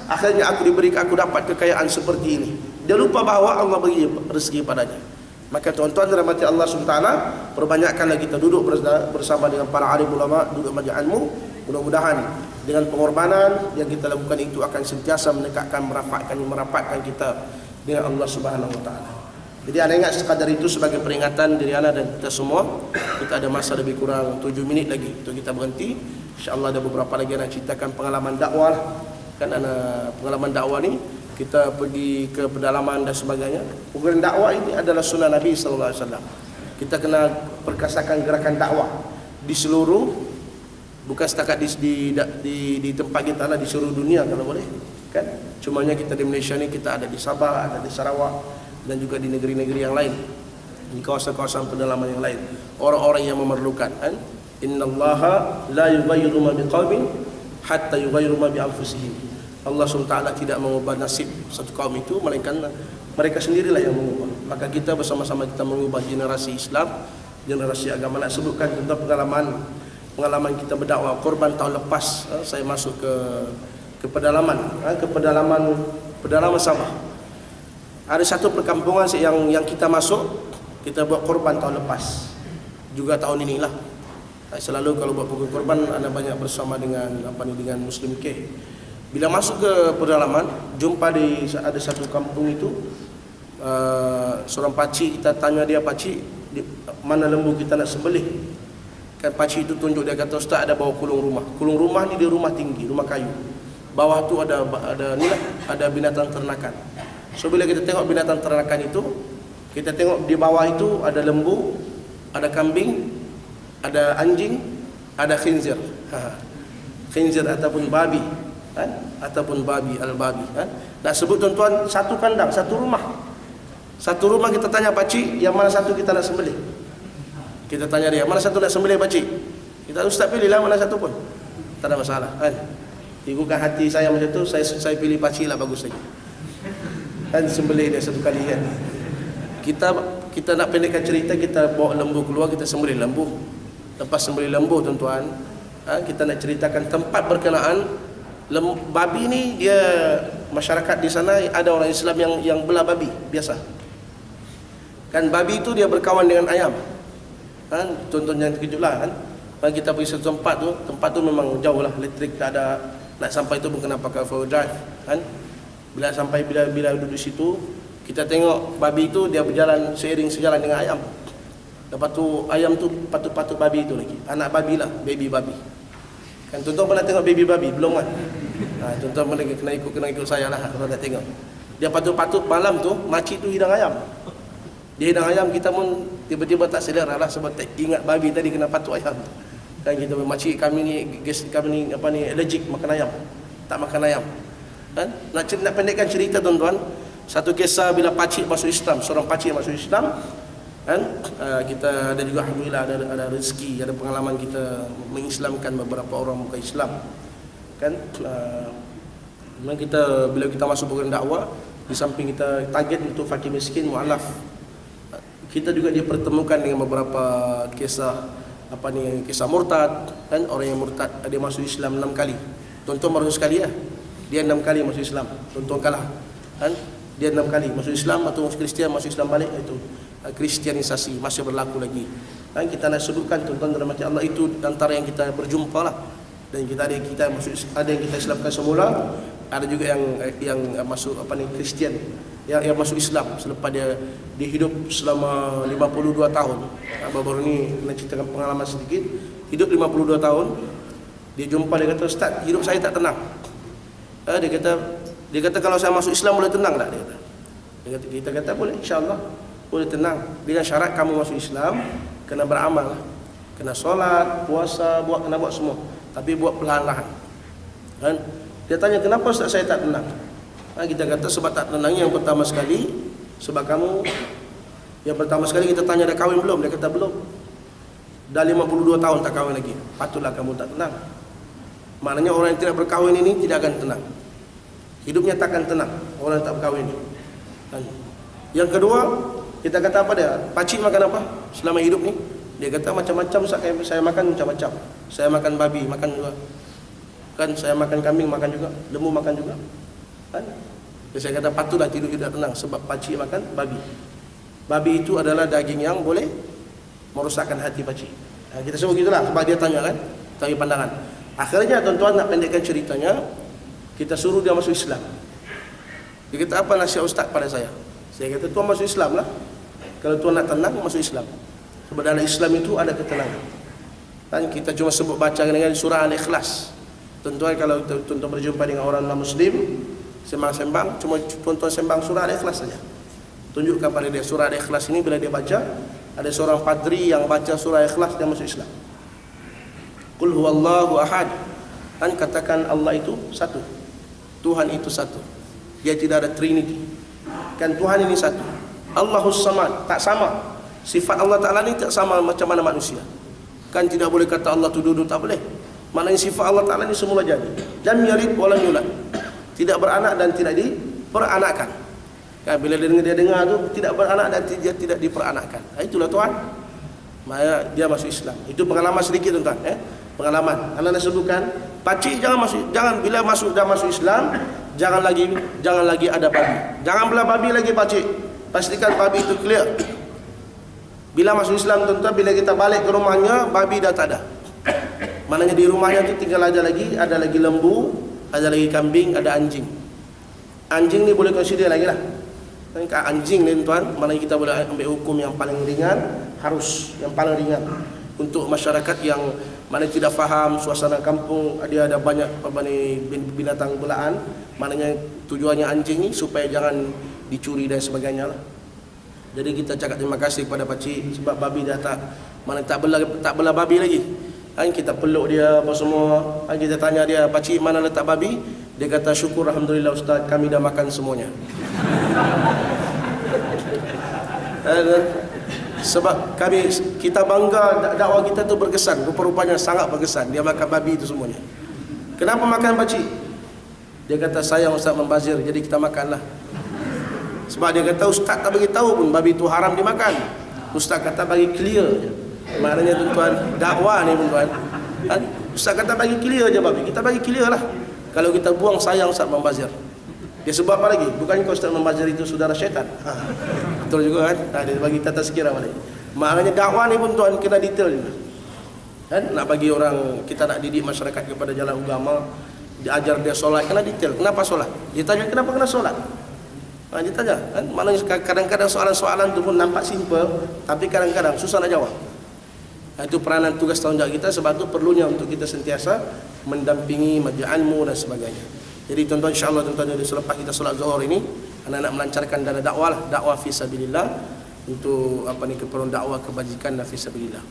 akhirnya aku dapat kekayaan seperti ini. Dia lupa bahawa Allah beri rezeki padanya. Maka tuan-tuan dirahmati Allah SWT, perbanyakkanlah kita duduk bersama dengan para alim ulama, duduk majlis ilmu. Mudah-mudahan dengan pengorbanan yang kita lakukan itu akan sentiasa mendekatkan, merapatkan kita dengan Allah Subhanahu Wa Taala. Jadi anda ingat sekadar itu sebagai peringatan diri anda dan kita semua. Kita ada masa lebih kurang 7 minit lagi untuk kita berhenti. InsyaAllah ada beberapa lagi yang nak ceritakan pengalaman dakwah. Kan pengalaman dakwah ni kita pergi ke pedalaman dan sebagainya. Program dakwah ini adalah sunnah Nabi SAW. Kita kena perkasakan gerakan dakwah di seluruh, bukan setakat di tempat kita lah, di seluruh dunia kalau boleh. Kan? Cumanya kita di Malaysia ni kita ada di Sabah, ada di Sarawak dan juga di negeri-negeri yang lain, di kawasan-kawasan pedalaman yang lain. Orang-orang yang memerlukan. Kan? Innallaha la yughayyiru ma biqaumin hatta yughayyiru ma bi anfusihim. Allah SWT tidak mengubah nasib satu kaum itu, melainkan mereka sendirilah yang mengubah. Maka kita bersama-sama kita mengubah generasi Islam, generasi agama. Nak sebutkan tentang pengalaman kita berdakwah korban tahun lepas. Saya masuk ke pedalaman, pedalaman Sabah. Ada satu perkampungan yang kita masuk, kita buat korban tahun lepas. Juga tahun inilah. Selalu kalau buat korban anda banyak bersama dengan dengan Muslim K. Bila masuk ke pedalaman, jumpa ada satu kampung itu, seorang pakcik, kita tanya dia, pakcik, mana lembu kita nak sembelih? Kan pakcik itu tunjuk, dia kata, Ustaz ada bawa kulung rumah. Kulung rumah ni dia rumah tinggi, rumah kayu. Bawah tu ada binatang ternakan. So bila kita tengok binatang ternakan itu, kita tengok di bawah itu ada lembu, ada kambing, ada anjing, ada khinzir. Khinzir ataupun babi. Ataupun babi, al-babi. Nak sebut tuan-tuan, satu kandang, satu rumah. Satu rumah kita tanya pakcik, yang mana satu kita nak sembelih? Kita tanya dia, mana satu nak sembelih pakcik? Kita Ustaz pilihlah mana satu pun. Tak ada masalah. Ikutkan hati saya macam tu, saya pilih pakcik lah, bagus lagi. Sembelih dia satu kali kan. Kita nak pendekkan cerita, kita bawa lembu keluar, kita sembelih lembu. Lepas sembelih lembu tuan-tuan, kita nak ceritakan tempat berkenaan. Babi ni dia, masyarakat di sana ada orang Islam yang belah babi biasa. Kan babi itu dia berkawan dengan ayam. Tuan-tuan jangan terkejutlah kan. Kita pergi satu tempat tu memang jauh lah, elektrik tak ada. Nak sampai tu pun kena pakai 4 drive kan. Bila sampai bila duduk di situ, kita tengok babi itu dia berjalan sejalan dengan ayam. Lepas tu ayam tu patut babi itu lagi. Anak babi lah, baby babi. Kan tuan-tuan pernah tengok baby babi? Belum kan? Tuan-tuan kena ikut saya lah kalau dah tengok. Dia patut malam tu makcik tu hidang ayam. Dia hidang ayam, kita pun tiba-tiba tak selera lah sebab tak ingat babi tadi kena patut ayam. Kan kita makcik kami ni allergic makan ayam. Tak makan ayam. Kan? Nak pendekkan cerita tuan-tuan, satu kisah bila pakcik masuk Islam, seorang pakcik masuk Islam. Kan? Kita ada juga alhamdulillah ada rezeki, ada pengalaman kita mengislamkan beberapa orang bukan Islam. Kan? Kita bila kita masuk program dakwah, di samping kita target untuk fakir miskin mualaf, kita juga dipertemukan dengan beberapa kisah kisah murtad. Kan? Orang yang murtad dia masuk Islam 6 kali. Tuan-tuan baru sekali ya. Dia 6 kali masuk Islam. Tuan-tuan kalah. Kan? Dia 6 kali masuk Islam atau masuk Kristian, masuk Islam balik, itu kristianisasi masih berlaku lagi. Dan kita nak sebutkan tuan-tuan dan rahmati Allah, itu antara yang kita berjumpa lah. Dan ada yang kita Islamkan semula, ada juga yang masuk Kristian, yang masuk Islam selepas dia hidup selama 52 tahun. Baru-baru ni nak ceritakan pengalaman sedikit. Hidup 52 tahun, dia jumpa, dia kata, Ustaz, hidup saya tak tenang. Dia kata kalau saya masuk Islam boleh tenang tak? Kita kata boleh, insya-Allah boleh tenang. Dengan syarat kamu masuk Islam kena beramal, kena solat, puasa, kena buat semua. Tapi buat perlahan-lahan. Kan? Dia tanya, kenapa Ustaz saya tak tenang? Kita kata sebab tak tenang yang pertama sekali, sebab kamu yang pertama sekali kita tanya dah kahwin belum? Dia kata belum. Dah 52 tahun tak kahwin lagi. Patutlah kamu tak tenang. Maknanya orang yang tidak berkahwin ini tidak akan tenang. Hidupnya takkan tenang orang yang tak berkahwin ini. Yang kedua, kita kata apa dia? Pakcik makan apa selama hidup ni? Dia kata macam-macam Ustaz, saya makan macam-macam. Saya makan babi, makan juga. Kan saya makan kambing, makan juga. Lembu makan juga. Kan? Jadi saya kata patutlah tidur tidak tenang sebab pakcik makan babi. Babi itu adalah daging yang boleh merosakkan hati pakcik. Kita sebut gitulah sebab dia tanya kan, tanya pandangan. Akhirnya tuan-tuan nak pendekkan ceritanya, kita suruh dia masuk Islam. Dia kata, apa nasihat ustaz pada saya? Saya kata, tuan masuk Islam lah. Kalau tuan nak tenang, masuk Islam. Sebab dalam Islam itu ada ketenangan. Dan kita cuma sebut baca dengan surah Al-Ikhlas. Tuan-tuan kalau tuan-tuan berjumpa dengan orang non-Muslim, sembang-sembang, cuma tuan-tuan sembang surah Al-Ikhlas saja. Tunjukkan pada dia surah Al-Ikhlas ini bila dia baca, ada seorang padri yang baca surah Al-Ikhlas, dia masuk Islam. Qul huwallahu ahad. Dan katakan Allah itu satu. Tuhan itu satu. Dia tidak ada trinity. Kan Tuhan ini satu. Allahus samad, tak sama. Sifat Allah Ta'ala ni tak sama macam mana manusia. Kan tidak boleh kata Allah tu duduk, tak boleh. Maknanya sifat Allah Ta'ala ni semula jadi. Lam yalid wa lam yulad. Tidak beranak dan tidak diperanakkan. Kan bila dia dengar tu tidak beranak dan dia tidak diperanakkan. Itulah Tuhan. Maka dia masuk Islam. Itu pengalaman sedikit tuan-tuan, pengalaman. Anda sebutkan, pakcik jangan bila dah masuk Islam, jangan lagi ada babi. Jangan belah babi lagi pakcik. Pastikan babi itu clear. Bila masuk Islam tuan-tuan, bila kita balik ke rumahnya, babi dah tak ada. Maknanya di rumahnya tu tinggal ada lagi lembu, ada lagi kambing, ada anjing. Anjing ni boleh consider lagi lah. Anjing ni tuan, maknanya kita boleh ambil hukum yang paling ringan, yang paling ringan. Untuk masyarakat yang mana tidak faham suasana kampung, dia ada banyak binatang belaan, maknanya tujuannya anjing ni supaya jangan dicuri dan sebagainya lah. Jadi kita cakap terima kasih kepada pakcik sebab babi dah tak belah babi lagi. Kan kita peluk dia apa semua. Kan kita tanya dia, pakcik mana letak babi? Dia kata, syukur alhamdulillah ustaz, kami dah makan semuanya. Sebab kita bangga dakwah kita tu berkesan, rupa-rupanya sangat berkesan. Dia makan babi itu semuanya. Kenapa makan pakcik? Dia kata sayang ustaz membazir, jadi kita makanlah. Sebab dia kata ustaz tak bagi tahu pun babi itu haram dimakan. Ustaz kata bagi clear je. Maknanya tuan-tuan, dakwah ni tuan. Ustaz kata bagi clear je babi. Kita bagi clear lah. Kalau kita buang sayang ustaz membazir. Dia sebab apa lagi? Bukankah ustaz membazir itu saudara syaitan? Betul juga kan? Dia bagi tata sekira balik. Maknanya dakwah ni pun tuan kena detail juga. Kan? Nak bagi orang, kita nak didik masyarakat kepada jalan agama, diajar dia solat, kena detail. Kenapa solat? Dia tanya kenapa kena solat? Dia tanya kan? Maknanya kadang-kadang soalan-soalan tu pun nampak simple, tapi kadang-kadang susah nak jawab. Itu peranan tugas tanggungjawab kita. Sebab itu perlunya untuk kita sentiasa mendampingi majlis ilmu dan sebagainya. Jadi tuan-tuan, insyaAllah tuan-tuan, selepas kita solat zuhur ini, anak-anak melancarkan dana dakwah lah, dakwah fi sabilillah, untuk keperluan dakwah kebajikan dan fi sabilillah.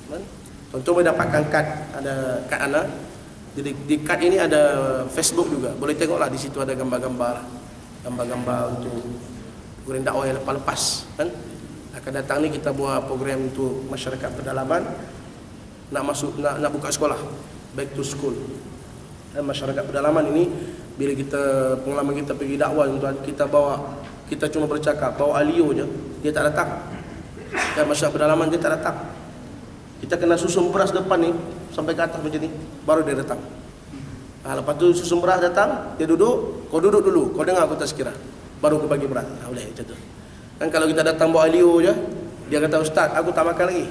Tuan-tuan boleh dapatkan kad, ada kad anak. Jadi di kad ini ada Facebook juga, boleh tengoklah, di situ ada gambar-gambar untuk program dakwah yang lepas kan. Akan datang ni kita buat program untuk masyarakat pedalaman, nak buka sekolah, back to school. Dan masyarakat pedalaman ini, bila pengalaman kita pergi dakwah tuan, kita cuma bercakap, bawa alio je, dia tak datang. Dan masyarakat pedalaman dia tak datang. Kita kena susun beras depan ni sampai ke atas macam ni, baru dia datang. Lepas tu susun beras datang, dia duduk, kau duduk dulu, kau dengar aku tazkirah, baru aku bagi beras. Boleh macam tu. Kan kalau kita datang bawa alio je, dia kata ustaz aku tak makan lagi.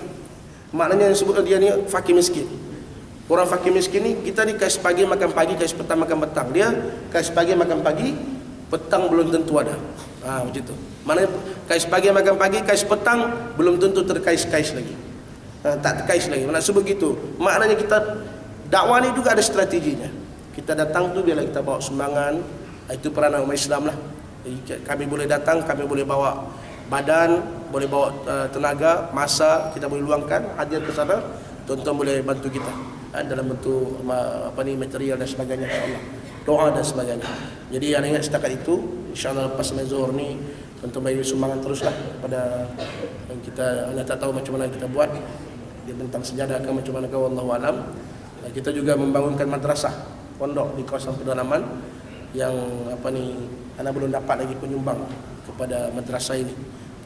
Maknanya yang sebut dia ni fakir miskin. Orang fakir miskin ni, kita ni kasih pagi makan pagi, kasih petang makan petang. Dia kasih pagi makan pagi, petang belum tentu ada. Macam tu. Maknanya kasih pagi makan pagi, kasih petang belum tentu terkais-kais lagi. Tak terkais lagi. Maksud begitu. Maknanya kita dakwah ni juga ada strateginya. Kita datang tu biarlah kita bawa sumbangan. Itu peranan umat Islam lah. Jadi, kami boleh datang, kami boleh bawa badan, boleh bawa tenaga, masa, kita boleh luangkan, hadir ke sana. Tuan-tuan boleh bantu kita dalam bentuk material dan sebagainya, insyaAllah, doa dan sebagainya. Jadi yang ingat setakat itu, insyaAllah lepas zuhur ni tuan-tuan bagi sumbangan teruslah kepada kita. Anda tak tahu macam mana kita buat dia bentang sejadah ke macam mana ke, wallahu alam. Kita juga membangunkan madrasah pondok di kawasan pedalaman yang anda belum dapat lagi penyumbang kepada madrasah ini.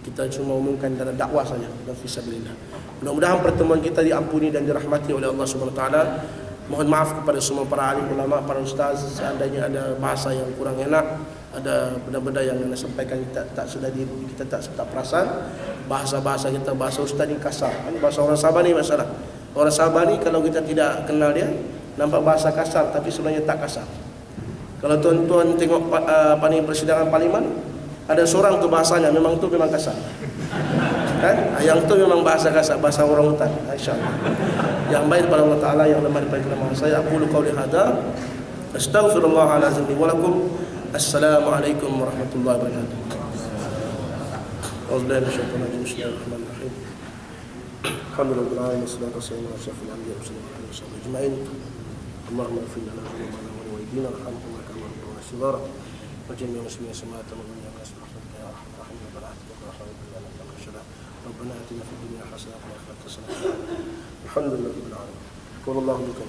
Kita cuma umumkan dalam dakwah saja dan fisabilillah. Mudah-mudahan pertemuan kita diampuni dan dirahmati oleh Allah Subhanahu Wa Taala. Mohon maaf kepada semua para alim ulama, para ustaz, seandainya ada bahasa yang kurang enak, ada benda-benda yang anda sampaikan kita tak perasan. Bahasa-bahasa kita, bahasa ustaz ni kasar. Ini bahasa orang Sabah ni masalah. Orang Sabah ni kalau kita tidak kenal dia, nampak bahasa kasar tapi sebenarnya tak kasar. Kalau tuan-tuan tengok persidangan parlimen, ada seorang tu bahasanya memang kasar. Kan? Yang tu memang bahasa kasar, bahasa orang hutan. Insya-Allah. Yang baik pada Allah Taala, yang lemah daripada kelemahan saya. Aku qauli hadza, astaghfirullahalazim li wa lakum. Assalamualaikum warahmatullahi wabarakatuh. Auzubillahi minasyaitonir rajim. Bismillahirrahmanirrahim. Alhamdulillah wassalatu wassalamu ala asyrafil anbiya'i wal mursalin ajma'in. Allahumma ighfir lana dhunubana wa walidina warhamhuma kama rabbuna shighara. Wa jami'al muslimina sama'atan wa dunya nasma'atan ya arhamar rahimin wa rahmatullahi wa barakatuh. ربنا آتنا في الدنيا حسنة وفي الآخرة حسنة. الحمد لله رب العالمين. قول الله لكم.